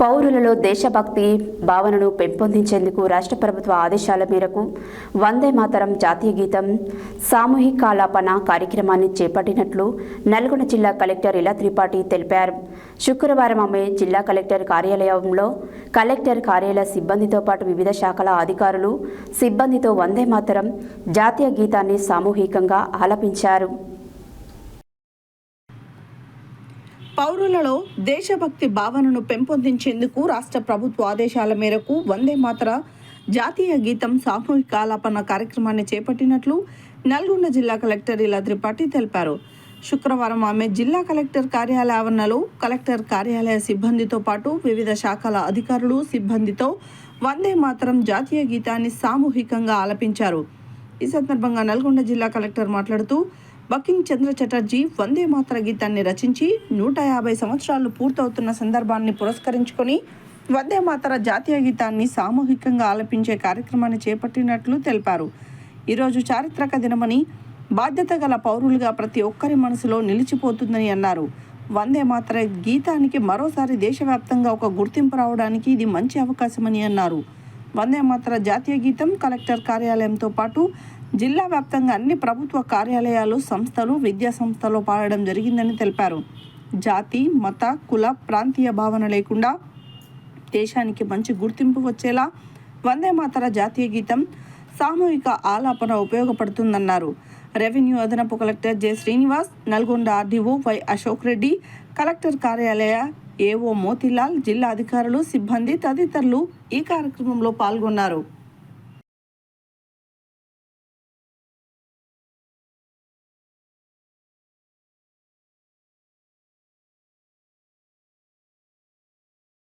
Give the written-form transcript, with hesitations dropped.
పౌరులలో దేశభక్తి భావనను పెంపొందించేందుకు రాష్ట్ర ప్రభుత్వ ఆదేశాల మేరకు వందే మాతరం జాతీయ గీతం సామూహిక ఆలాపన కార్యక్రమాన్ని చేపట్టినట్లు నల్గొండ జిల్లా కలెక్టర్ ఇలా త్రిపాఠి తెలిపారు. శుక్రవారం ఆమె జిల్లా కలెక్టర్ కార్యాలయంలో కలెక్టర్ కార్యాలయ సిబ్బందితో పాటు వివిధ శాఖల అధికారులు సిబ్బందితో వందే మాతరం జాతీయ గీతాన్ని సామూహికంగా ఆలపించారు. పౌరులలో దేశభక్తి భావనను పెంపొందించేందుకు రాష్ట్ర ప్రభుత్వ ఆదేశాల మేరకు వందే మాతర జాతీయ గీతం సామూహిక ఆలాపన కార్యక్రమాన్ని చేపట్టినట్లు నల్గొండ జిల్లా కలెక్టర్ ఇలా త్రిపాఠి తెలిపారు. శుక్రవారం ఆమె జిల్లా కలెక్టర్ కార్యాలయ ఆవరణలో కలెక్టర్ కార్యాలయ సిబ్బందితో పాటు వివిధ శాఖల అధికారులు సిబ్బందితో వందే మాతరం జాతీయ గీతాన్ని సామూహికంగా ఆలపించారు. ఈ సందర్భంగా నల్గొండ జిల్లా కలెక్టర్ మాట్లాడుతూ బకింగ్ చంద్ర చటర్జీ వందే మాతర గీతాన్ని రచించి 150 సంవత్సరాలు పూర్తవుతున్న సందర్భాన్ని పురస్కరించుకొని వందే మాతర జాతీయ గీతాన్ని సామూహికంగా ఆలపించే కార్యక్రమాన్ని చేపట్టినట్లు తెలిపారు. ఈరోజు చారిత్రక దినమని, బాధ్యత గల పౌరులుగా ప్రతి ఒక్కరి మనసులో నిలిచిపోతుందని అన్నారు. వందే మాతర గీతానికి మరోసారి దేశవ్యాప్తంగా ఒక గుర్తింపు రావడానికి ఇది మంచి అవకాశమని అన్నారు. వందే మాతర జాతీయ గీతం కలెక్టర్ కార్యాలయంతో పాటు జిల్లా వ్యాప్తంగా అన్ని ప్రభుత్వ కార్యాలయాలు, సంస్థలు, విద్యా సంస్థలు పాడడం జరిగిందని తెలిపారు. జాతి, మత, కుల, ప్రాంతీయ భావన లేకుండా దేశానికి మంచి గుర్తింపు వచ్చేలా వందే మాతర జాతీయ గీతం సామూహిక ఆలాపన ఉపయోగపడుతుందన్నారు. రెవెన్యూ అదనపు collector J Srinivas, Nalgonda RDO why Ashok Reddy, collector కార్యాలయ ఏఓ మోతిలాల్, జిల్లా అధికారులు, సిబ్బంది తదితరులు ఈ కార్యక్రమంలో పాల్గొన్నారు.